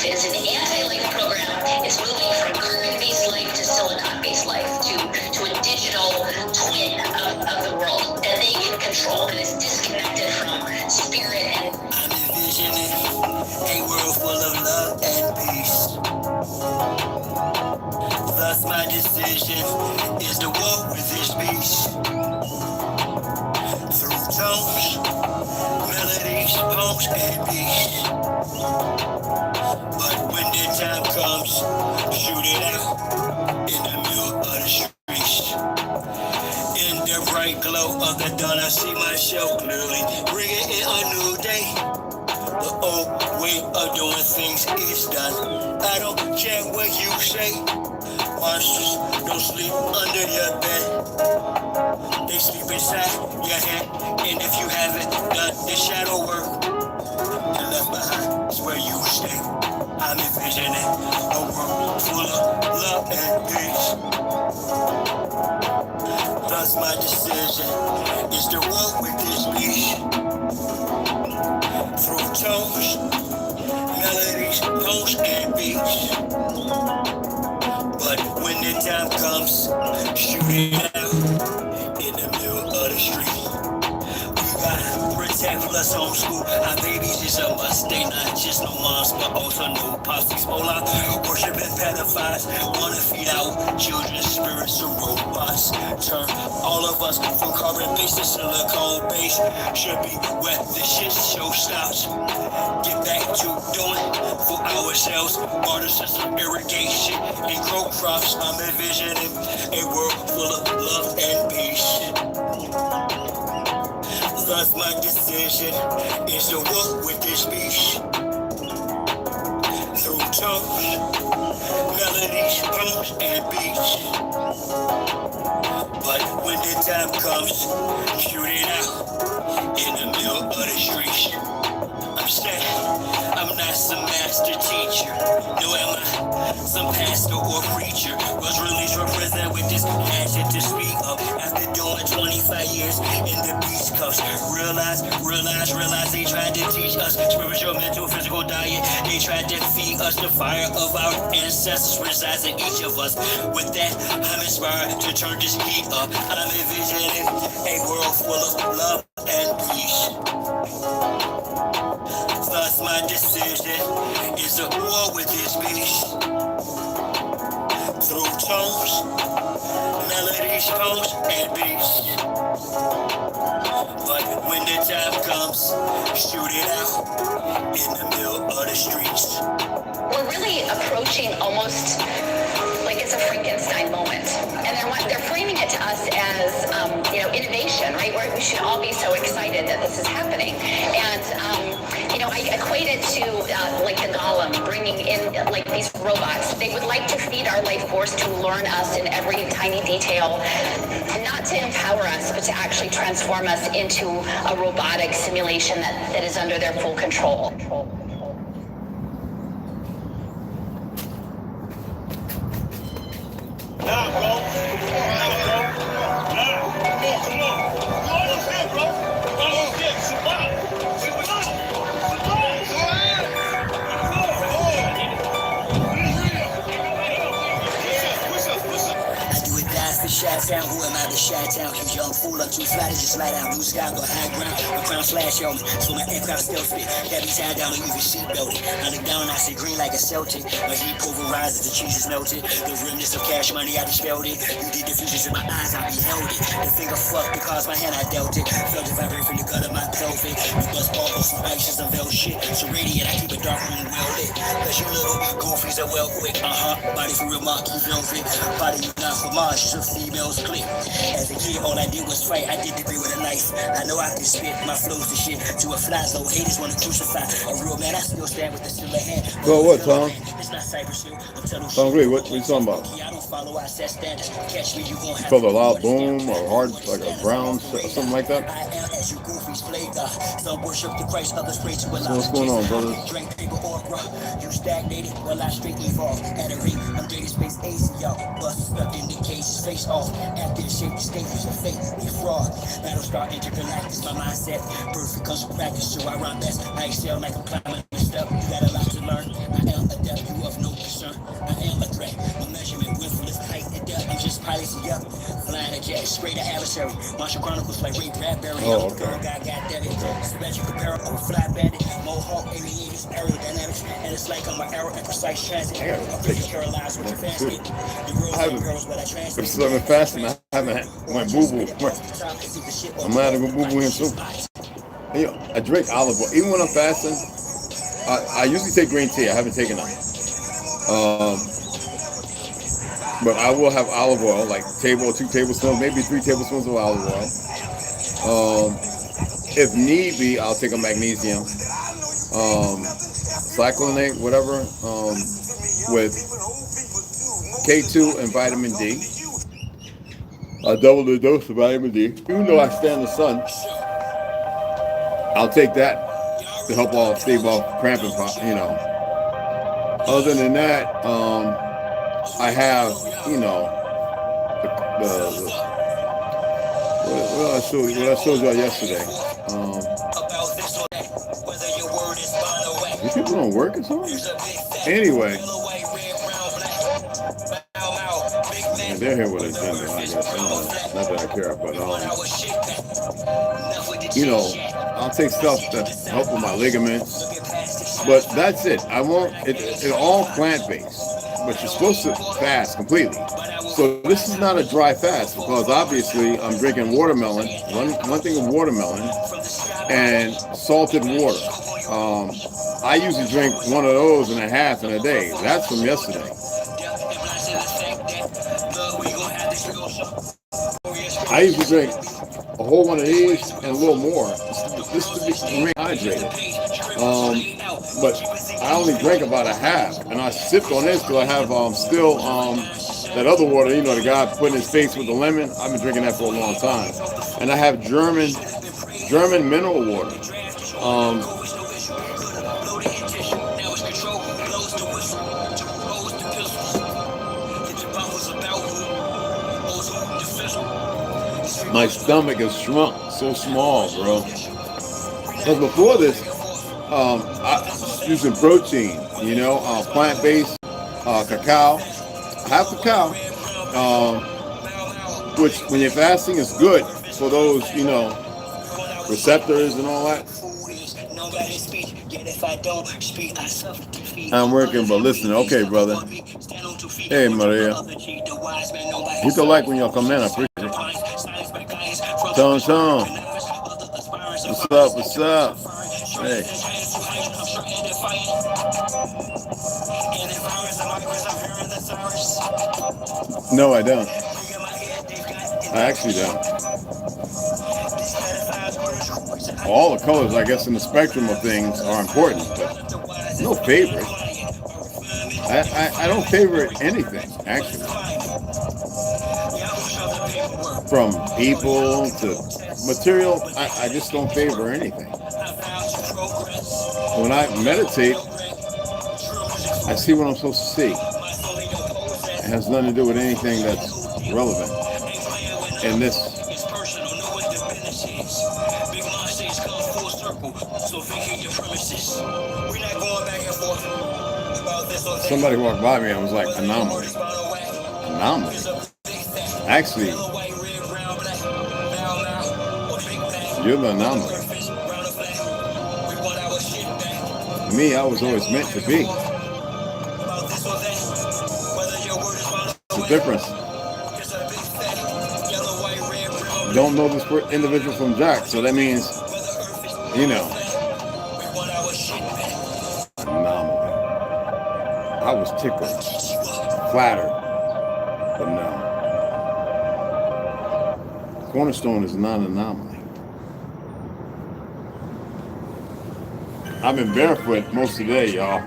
life is an anti-life program. It's moving from carbon-based life to silicon-based life to a digital twin of the world that they can control and is disconnected from spirit and. I'm envisioning a world full of love and peace. Thus my decision is to walk with this beast. Through tones, melodies, poems, and beats. But when the time comes, shoot it out in the middle of the streets. In the bright glow of the dawn, I see myself clearly, bringing in a new day. The old way of doing things is done. I don't care what you say. Monsters don't sleep under your bed. They sleep inside your head. And if you haven't done the shadow work, and left behind is where you stay. I'm envisioning a world full of love and peace. Thus my decision is to walk with this beast. Through tones, melodies, tones, and beats. But when the time comes, shoot it out in the middle of the street. We gotta protect plus homeschool. Our babies is a must. They not just no moms, but also no pops. These Ola worshiping pedophiles wanna feed our children's spirits to robots. Turn all of us from carbon-based to silicone-based. Should be where the shit show stops. Get back to doing for ourselves. Water system irrigation and grow crops. I'm envisioning a world full of love and peace. Thus my decision is to walk with this beast. Through tones, melodies, poems, and beats. But when the time comes, shoot it out in the middle of the streets. I'm saying I'm not some master teacher, no am I some pastor or preacher. Was released represent with this passion to speak up after doing 25 years in the beast cuffs. Realize they tried to teach us spiritual, mental, physical diet. They tried to feed us the fire of our ancestors resides in each of us. With that, I'm inspired to turn this heat up. I'm envisioning a world full of love and peace. Thus my decision is to war with this beast. Through tones, melodies, poems, and beats. But when the time comes, shoot it out in the middle of the streets. We're really approaching almost like it's a Frankenstein moment. And they're framing it to us as, innovation, right? Where we should all be so excited that this is happening. And, I equate it to like the golem bringing in like these robots. They would like to feed our life force to learn us in every tiny detail, not to empower us, but to actually transform us into a robotic simulation that is under their full control. Nah, bro. Come on. You almost there, bro. Almost there. Survive. Chi-town, who am I? The Chi-town, huge young fool, I'm too fly to just lie down. Blue sky, go high ground, the crown slash on me. So my aircraft still fit, that be tied down, and even seatbelted. I look down, I see green like a Celtic. My heat pulverizes, the cheese is melted. The remnants of cash money, I just felt it. You did the fusions in my eyes, I beheld it. The finger fucked because my hand, I dealt it. Felt the vibrate from the gut of my pelvic. The buzz bubbles from ices and velvet shit. So radiant, I keep a dark room well lit. Cause you little goofies are well quick. Body for real, marquee velvet. Body you not for Mars, just a female's clip. As a kid, all I did was fight. I did degree with a knife. I know I can spit my flows and shit to a fly zone. Haters wanna crucify a real man. I still stand with the silver hand. Go what, Tom? It's not Cypress Hill. I'm telling Tom Green, what you talking about? I don't follow. I set standards. Catch me, you gon' have Felt a loud boom or hard, like a ground, something like that? I am as you goofies play God. Some worship the Christ, others pray to Allah. So what's going on, brother? Drink paper aura. You stagnated, well I straight evolve. At a rate, I'm dating space AC, y'all. Bust stuck in the cases, face off. After the shape, the state is your fate. We fraud. Battle star intergalactic, my mindset. Perfect comes from practice, so I rhyme best. I excel like I'm climbing the step. You got a lot to learn. I am a straight to adversary. Martial Chronicles like Ray Bradbury. Oh, okay. Symmetric compare over flat bandit. Mohawk aviators, aerodynamics. And it's like I'm an arrow and precise transit. I gotta I'm take paralyzed with your shit. fast The girls I like girls, but I translate. Since I've been fasting, I haven't went boo-boo. I'm gonna have to go boo-boo him soon. And, you know, I drink olive oil. Even when I'm fasting, I usually take green tea. I haven't taken none. But I will have olive oil, like 2 tablespoons, maybe 3 tablespoons of olive oil. If need be, I'll take a magnesium, cyclinate, whatever, with K2 and vitamin D. I'll double the dose of vitamin D. Even though I stay in the sun, I'll take that to help stave off cramping, you know. Other than that, I have, you know, what I showed y'all yesterday. These people don't work or something? Anyway. And they're here with a agenda, I guess. Not that I care, but, you know, I'll take stuff that help with my ligaments. But that's it. I won't, it's all plant-based. But you're supposed to fast completely. So this is not a dry fast because obviously I'm drinking watermelon, one thing of watermelon, and salted water. I usually drink 1 of those and a half in a day. That's from yesterday. I usually drink a whole one of these and a little more. This to be hydrated. But I only drank about a half, and I sipped on this till I have still that other water. You know, the guy put in his face with the lemon. I've been drinking that for a long time, and I have German mineral water. My stomach is shrunk so small, bro. Because before this, I was using protein, you know, plant-based, cacao. I have cacao, which when you're fasting is good for those, you know, receptors and all that. I'm working, but listen, okay, brother. Hey, Maria. Hit the like when y'all come in, I appreciate it. Tone. What's up? Hey. No, I don't. I actually don't. All the colors, I guess, in the spectrum of things are important, but no favorite. I don't favorite anything, actually. From people to material, I just don't favor anything. When I meditate, I see what I'm supposed to see. It has nothing to do with anything that's relevant. And this, somebody walked by me and was like, anomaly. Anomaly? Actually, you're the anomaly. Me, I was always meant to be. It's the difference. Don't know this individual from Jack, so that means, you know, anomaly. I was tickled, flattered, but no. Cornerstone is not an anomaly. I've been barefoot most of the day, y'all.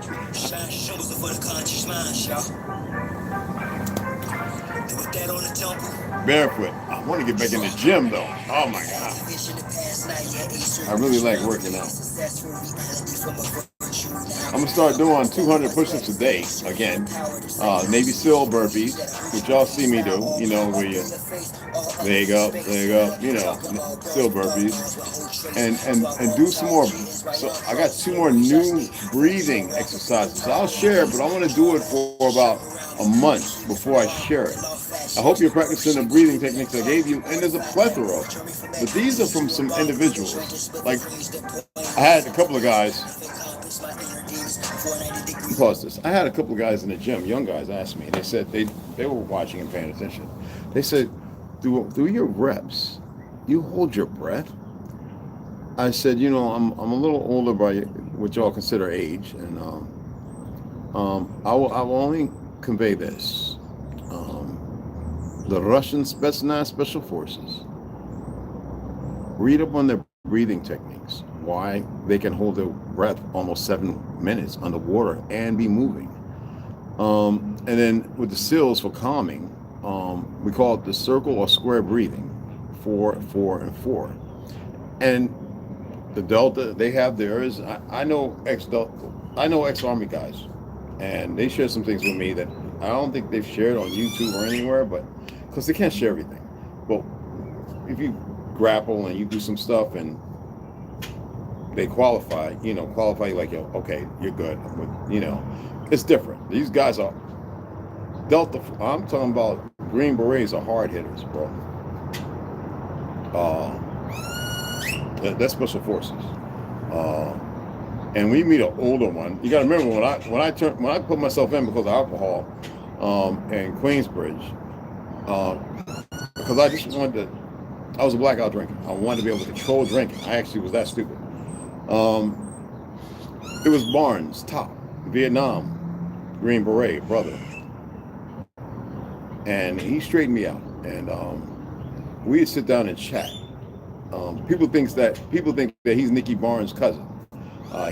Barefoot. I want to get back in the gym, though. Oh, my God. I really like working out. I'm gonna start doing 200 push-ups a day again. Navy SEAL burpees, which y'all see me do. You know, where you leg up, you know, SEAL burpees, and do some more. So I got 2 more new breathing exercises. I'll share, but I want to do it for about a month before I share it. I hope you're practicing the breathing techniques I gave you, and there's a plethora of them. But these are from some individuals. Like, I had a couple of guys, pause this. I had a couple of guys in the gym, young guys, ask me. They said they were watching and paying attention. They said, through your reps, you hold your breath? I said, you know, I'm a little older by what y'all consider age, and I will only convey this. The Russian Spetsnaz Special Forces, read up on their breathing techniques, why they can hold their breath almost 7 minutes underwater and be moving. And then with the SEALs for calming, we call it the circle or square breathing, 4, 4, and 4. And the Delta, they have theirs. I know ex-Army guys, and they share some things with me that I don't think they've shared on YouTube or anywhere, but because they can't share everything. But if you grapple and you do some stuff and they qualify you like, okay, you're good. But, you know, it's different. These guys are Delta. I'm talking about Green Berets are hard hitters, bro. That's Special Forces. And we meet an older one. You got to remember when I put myself in because of alcohol in Queensbridge, because I just wanted to. I was a blackout drinker. I wanted to be able to control drinking. I actually was that stupid. It was Barnes, top, Vietnam, Green Beret, brother. And he straightened me out. And we'd sit down and chat. People think that he's Nicky Barnes' cousin.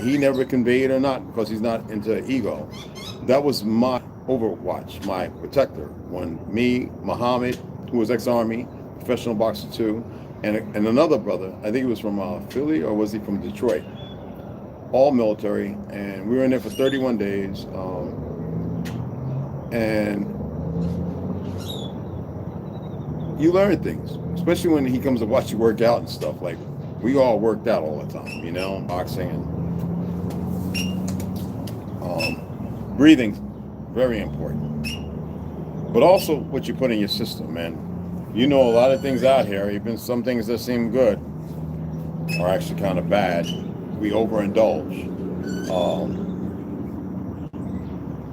He never conveyed or not because he's not into ego. That was my overwatch, my protector. When me, Muhammad, who was ex-Army, professional boxer too, and another brother, I think he was from Philly or was he from Detroit? All military, and we were in there for 31 days. And you learn things, especially when he comes to watch you work out and stuff. Like, we all worked out all the time, you know, boxing and breathing, very important. But also what you put in your system, man. You know, a lot of things out here, even some things that seem good are actually kind of bad. We overindulge.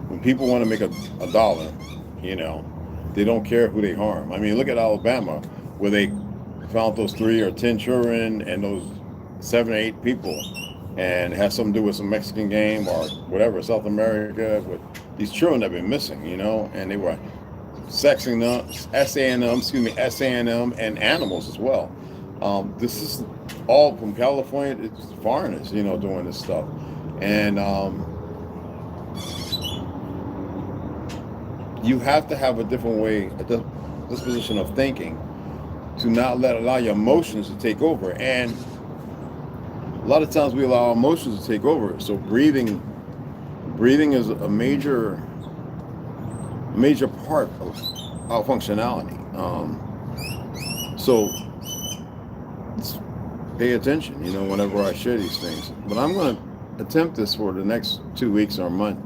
When people want to make a dollar, you know, they don't care who they harm. I mean, look at Alabama, where they found those 3 or 10 children and those 7 or 8 people, and it has something to do with some Mexican game or whatever, South America, with these children that have been missing, you know, and they were sexing them, SANM, and animals as well. This is all from California. It's foreigners, you know, doing this stuff. And you have to have a different way, a disposition of thinking to not allow your emotions to take over. And a lot of times we allow our emotions to take over. So breathing is a major part of our functionality. So pay attention, you know, whenever I share these things. But I'm going to attempt this for the next 2 weeks or a month,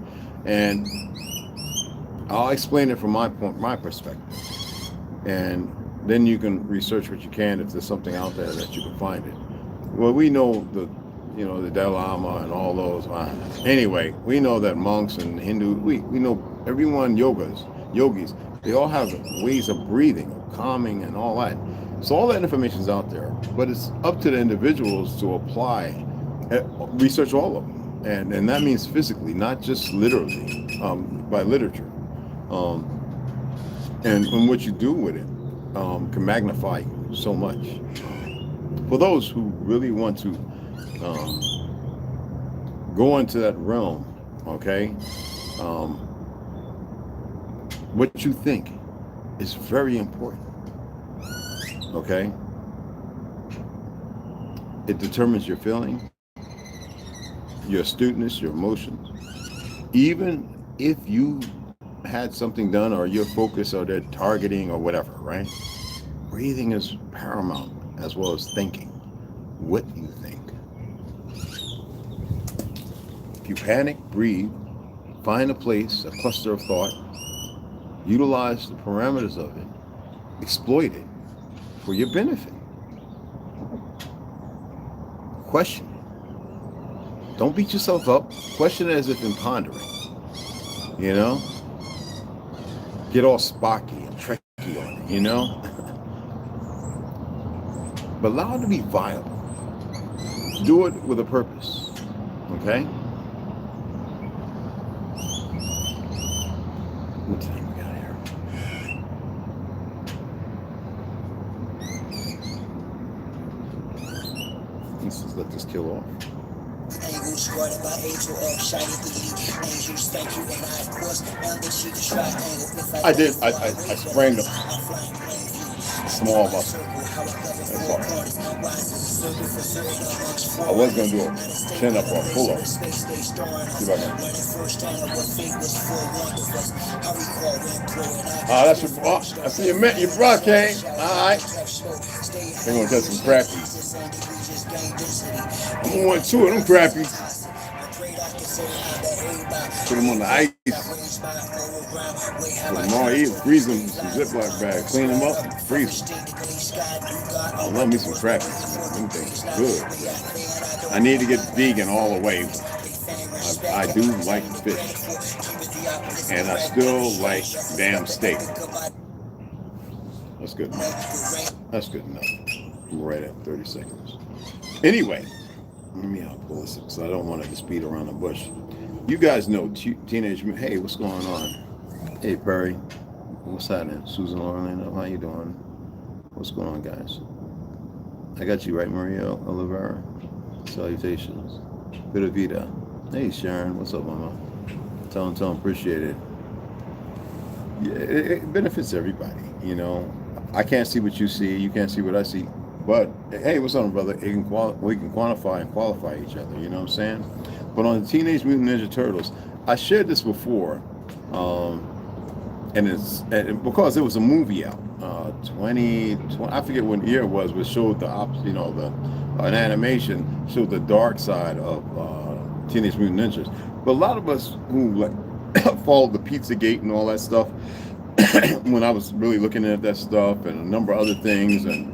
and I'll explain it from my perspective. And then you can research what you can if there's something out there that you can find it. Well, we know the Dalai Lama and all those. Anyway, we know that monks and Hindu, we know everyone, yogis, they all have ways of breathing, of calming and all that. So all that information is out there, but it's up to the individuals to apply, research all of them. And that means physically, not just literally, by literature. And what you do with it can magnify you so much. For those who really want to go into that realm, okay, what you think is very important, okay? It determines your feeling, your astuteness, your emotions, even if you had something done or you're focused or they're targeting or whatever, right? Breathing is paramount as well as thinking. What you think. If you panic, breathe, find a place, a cluster of thought, utilize the parameters of it, exploit it for your benefit. Question it. Don't beat yourself up. Question it as if in pondering. You know? Get all Spocky and Trekkie on it, you know? But allow it to be viable. Do it with a purpose. Okay? What time we got here? Let's just let this kill off. Angles guarded by angel of shiny angels. Thank you, and I of course found that she was triangle. I did. I sprained a small muscle. That's all right. I was gonna do a chin up or a pull up. See if I can. That's your. Oh, I see you brought Kane. All right. They're gonna get some crappies. I'm gonna want 2 of them crappies. Put them on the ice. Put them on, eat, freeze them in some Ziploc bag, clean them up, and freeze them. I love me some crappies. Them things are good. I need to get vegan all the way. I do like fish. And I still like damn steak. That's good enough. That's good enough. We're right at 30 seconds. Anyway, let me pull this up because I don't want to just beat around the bush. You guys know Teenage Mutant. Hey, what's going on? Hey, Perry. What's happening? Susan Orlando, how you doing? What's going on, guys? I got you right, Maria Oliveira. Salutations. Vida Vida. Hey, Sharon. What's up, mama? Tell them, appreciate it. Yeah, it benefits everybody, you know. I can't see what you see. You can't see what I see. But, hey, what's up, brother? We can quantify and qualify each other, you know what I'm saying? But on the Teenage Mutant Ninja Turtles, I shared this before, and because there was a movie out, 2020, I forget what year it was, but showed an animation showed the dark side of Teenage Mutant Ninjas. But a lot of us who followed the Pizzagate and all that stuff, when I was really looking at that stuff and a number of other things, and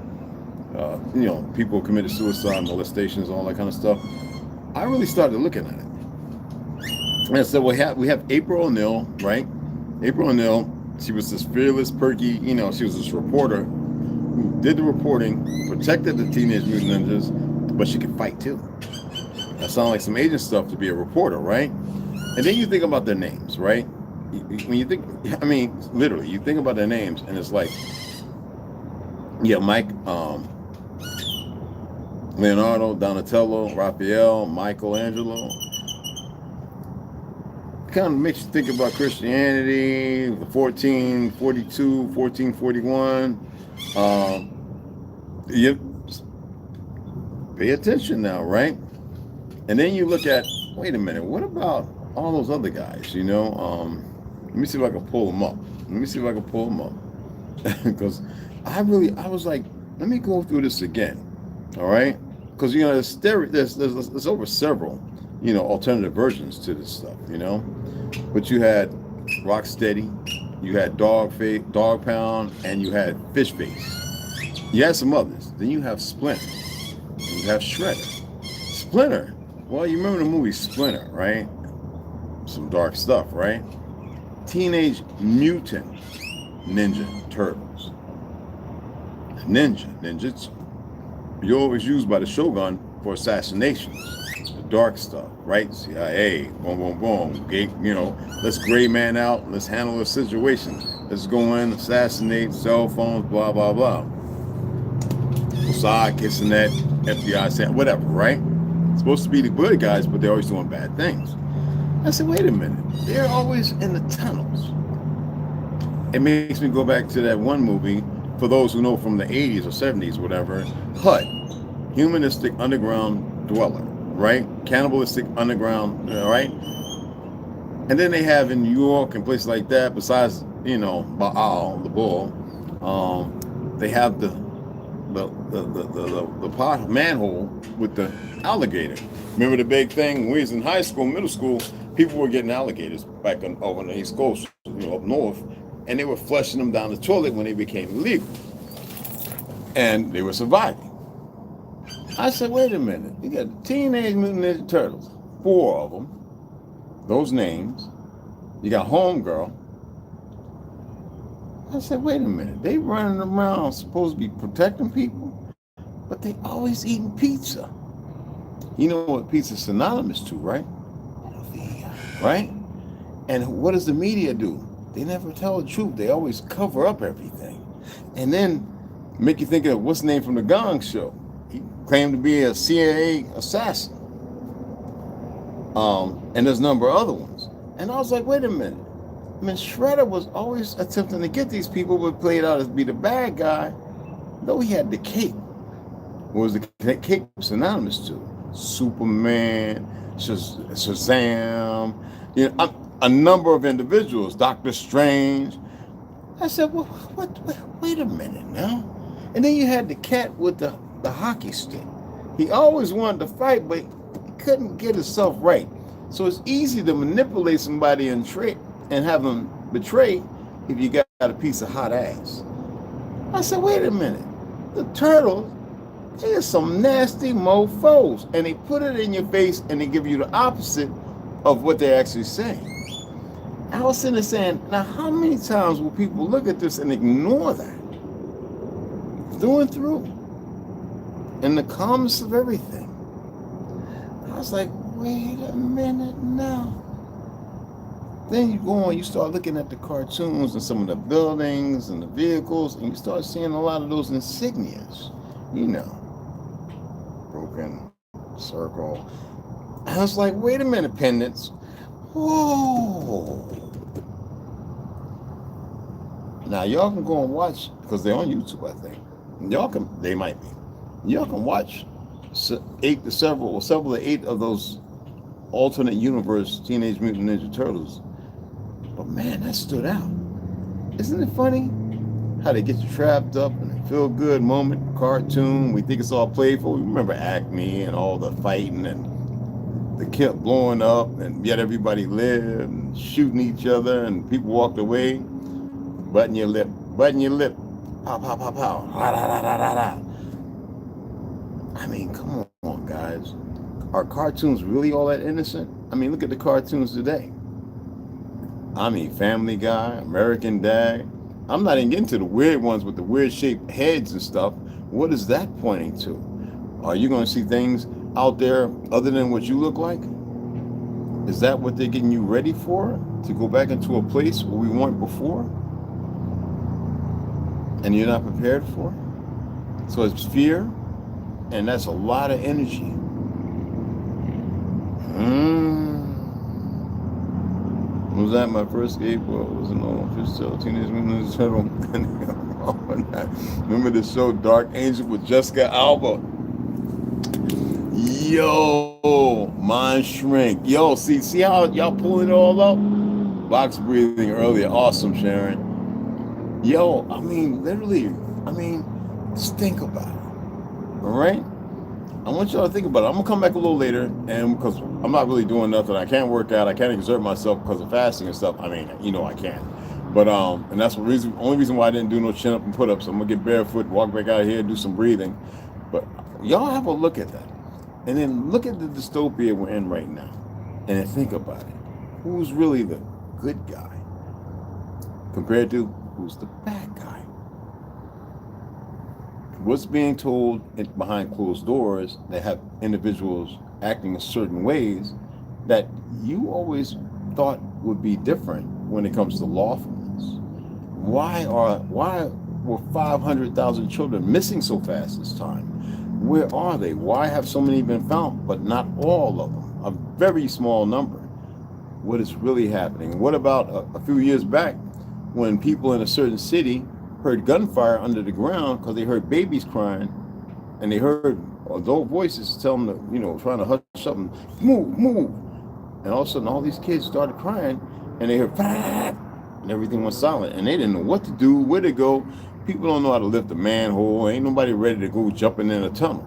people committed suicide, molestations, all that kind of stuff, I really started looking at it. And so we have April O'Neil, right? April O'Neil, she was this fearless, perky, she was this reporter who did the reporting, protected the Teenage Mutant Ninjas, but she could fight too. That sounds like some agent stuff to be a reporter, right? And then you think about their names, right? When you think, literally, you think about their names, and it's like, Mike, Leonardo, Donatello, Raphael, Michelangelo. It kind of makes you think about Christianity, 1442, 1441. You pay attention now, right? And then you look at, wait a minute, what about all those other guys, Let me see if I can pull them up. Because I was like, let me go through this again. All right, because there's over several, alternative versions to this stuff, But you had Rocksteady, you had Dog Pound, and you had Fish Face. You had some others. Then you have Splinter. And you have Shredder. Splinter. Well, you remember the movie Splinter, right? Some dark stuff, right? Teenage Mutant Ninja Turtles. Ninjutsu. You always used by the Shogun for assassinations, the dark stuff, right? CIA, boom, boom, boom. Let's gray man out. Let's handle the situation. Let's go in, assassinate, cell phones, blah, blah, blah. Mossad, kissing that, FBI, whatever, right? It's supposed to be the good guys, but they're always doing bad things. I said, wait a minute. They're always in the tunnels. It makes me go back to that one movie, for those who know from the 80s or 70s, whatever, HUD, Humanistic Underground Dweller, right? Cannibalistic Underground, right? And then they have in New York and places like that, besides, you know, Baal, the bull, they have the pot manhole with the alligator. Remember the big thing when we was in high school, middle school, people were getting alligators back over on the East Coast, you know, up north, and they were flushing them down the toilet when they became illegal. And they were surviving. I said, wait a minute, you got the Teenage Mutant Ninja Turtles, 4 of them, those names. You got Homegirl. I said, wait a minute, they running around supposed to be protecting people, but they always eating pizza. You know what pizza's synonymous to, right? Right? And what does the media do? They never tell the truth. They always cover up everything. And then make you think of what's the name from the Gong Show. He claimed to be a CIA assassin. And there's a number of other ones. And I was like, wait a minute. I mean, Shredder was always attempting to get these people, but played out as be the bad guy, though he had the cape. What was the cape synonymous to? Superman, Shazam, you know, a number of individuals, Doctor Strange. I said, well, wait a minute now. And then you had the cat with the hockey stick. He always wanted to fight, but he couldn't get himself right. So it's easy to manipulate somebody and have them betray if you got a piece of hot ass. I said, wait a minute. The turtles, they're some nasty mofos. And they put it in your face and they give you the opposite of what they're actually saying. I was sitting there saying, now how many times will people look at this and ignore that? Through and through. In the calmness of everything. I was like, wait a minute now. Then you go on, you start looking at the cartoons and some of the buildings and the vehicles, and you start seeing a lot of those insignias. You know, broken circle. I was like, wait a minute, pendants. Whoa. Now y'all can go and watch, because they're on YouTube, I think. They might be. Y'all can watch several of the 8 of those alternate universe Teenage Mutant Ninja Turtles. But man, that stood out. Isn't it funny how they get you trapped up in a feel-good moment, cartoon? We think it's all playful. We remember Acme and all the fighting and the kid blowing up, and yet everybody lived and shooting each other, and people walked away. Button your lip, pow, pow, pow, pow, la, la, la, la, la, la. I mean, come on, guys. Are cartoons really all that innocent? I mean, look at the cartoons today. I mean, Family Guy, American Dad. I'm not even getting to the weird ones with the weird shaped heads and stuff. What is that pointing to? Are you going to see things out there other than what you look like? Is that what they're getting you ready for? To go back into a place where we weren't before? And you're not prepared for? So it's fear, and that's a lot of energy. Was that my first skateboard? Was an old fish tail, Teenage Mutant Ninja Turtle. Remember the show Dark Angel with Jessica Alba? Yo, mind shrink. Yo, see how y'all pulling it all up? Box breathing earlier. Awesome, Sharon. Yo, I mean, literally, just think about it. All right? I want y'all to think about it. I'm going to come back a little later, and because I'm not really doing nothing. I can't work out. I can't exert myself because of fasting and stuff. I mean, you know I can't. But, and that's the only reason why I didn't do no chin-up and put-ups. I'm going to get barefoot, walk back out here, do some breathing. But y'all have a look at that. And then look at the dystopia we're in right now. And then think about it. Who's really the good guy compared to who's the bad guy? What's being told behind closed doors that have individuals acting in certain ways that you always thought would be different when it comes to lawfulness? Why were 500,000 children missing so fast this time? Where are they? Why have so many been found, but not all of them? A very small number. What is really happening? What about a few years back when people in a certain city heard gunfire under the ground because they heard babies crying, and they heard adult voices tell them to, trying to hush something, move. And all of a sudden, all these kids started crying, and they heard, "Fah!" and everything went silent. And they didn't know what to do, where to go. People don't know how to lift a manhole. Ain't nobody ready to go jumping in a tunnel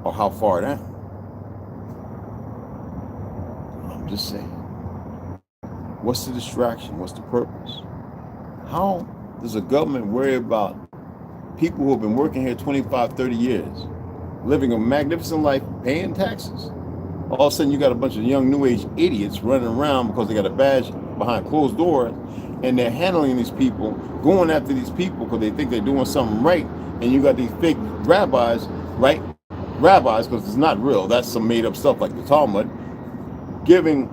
or how far down. I'm just saying. What's the distraction? What's the purpose? How does a government worry about people who have been working here 25, 30 years, living a magnificent life, paying taxes? All of a sudden, you got a bunch of young new age idiots running around because they got a badge behind closed doors, and they're handling these people, going after these people because they think they're doing something right. And you got these fake rabbis, right? Rabbis, because it's not real. That's some made up stuff like the Talmud, giving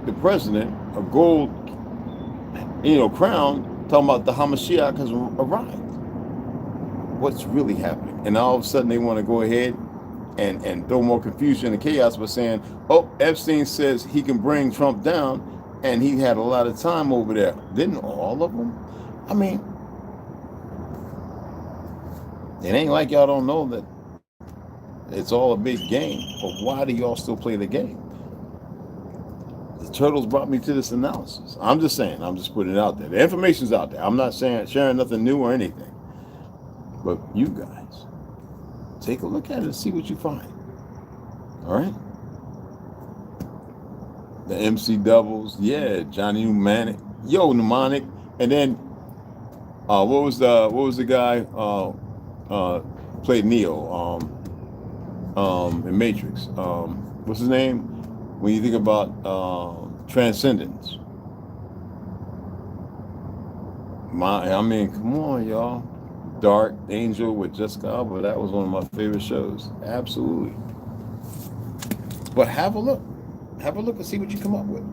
the president a gold, crown, talking about the Hamashiach has arrived. What's really happening? And all of a sudden, they want to go ahead and throw more confusion and chaos by saying, oh, Epstein says he can bring Trump down, and he had a lot of time over there. Didn't all of them? I mean, it ain't like y'all don't know that it's all a big game, but why do y'all still play the game? The turtles brought me to this analysis. I'm just saying, I'm just putting it out there. The information's out there. I'm not sharing nothing new or anything. But you guys, take a look at it and see what you find. All right? The MC Doubles, yeah, Johnny Mnemonic, Mnemonic, and then what was the guy played Neo in Matrix? What's his name? When you think about Transcendence. I mean, come on, y'all. Dark Angel with Jessica Alba, that was one of my favorite shows. Absolutely. But have a look and see what you come up with.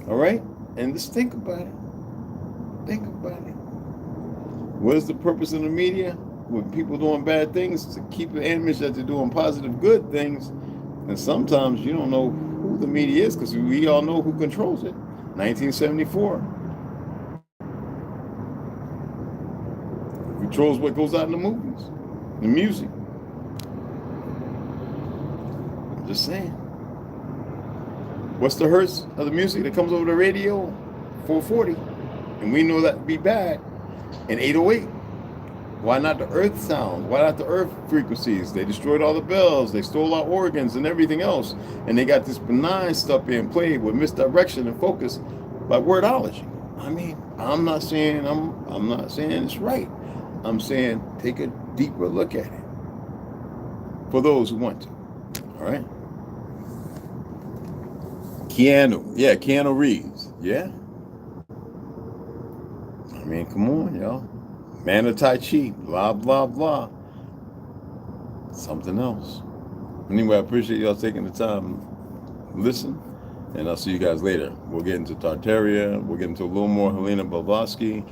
All right? And just think about it. What is the purpose of the media? When people doing bad things, to keep the image that they're doing positive, good things. And sometimes you don't know who the media is, because we all know who controls it. 1974. Controls what goes out in the movies, the music. I'm just saying. What's the hertz of the music that comes over the radio? 440. And we know that to be bad. And 808. Why not the earth sound? Why not the earth frequencies? They destroyed all the bells. They stole our organs and everything else. And they got this benign stuff being played with misdirection and focus by wordology. I mean, I'm not saying it's right. I'm saying take a deeper look at it for those who want to. All right. Keanu Reeves. Yeah. I mean, come on, y'all. Man of Tai Chi, blah, blah, blah. Something else. Anyway, I appreciate y'all taking the time to listen, and I'll see you guys later. We'll get into Tartaria. We'll get into a little more Helena Blavatsky.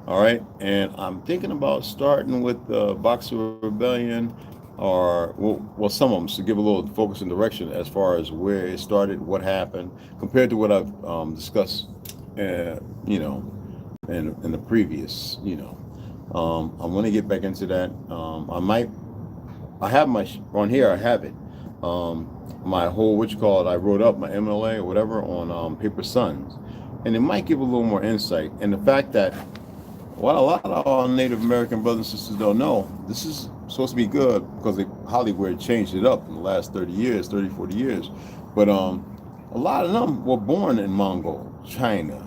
All right, and I'm thinking about starting with the Boxer Rebellion, or well, some of them, to give a little focus and direction as far as where it started, what happened, compared to what I've discussed, in the previous, I'm going to get back into that. I have on here, I have it, my whole, I wrote up my MLA or whatever on Paper Sons, and it might give a little more insight. And the fact that what a lot of our Native American brothers and sisters don't know, this is supposed to be good because Hollywood changed it up in the last 30, 40 years. But a lot of them were born in Mongol, China,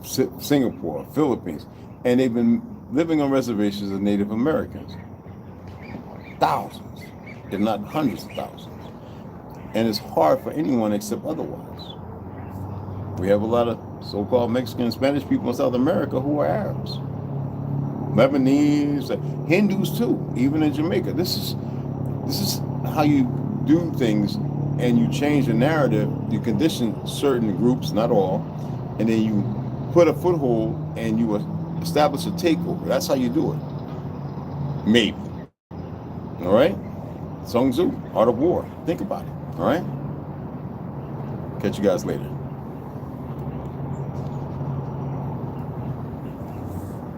Singapore, Philippines, and they've been living on reservations as Native Americans. Thousands, if not hundreds of thousands. And it's hard for anyone except otherwise. We have a lot of so-called Mexican and Spanish people in South America who are Arabs. Lebanese, Hindus too, even in Jamaica. This is how you do things, and you change the narrative. You condition certain groups, not all, and then you put a foothold and you establish a takeover. That's how you do it. Maybe. All right? Sun Tzu, Art of War. Think about it. All right? Catch you guys later.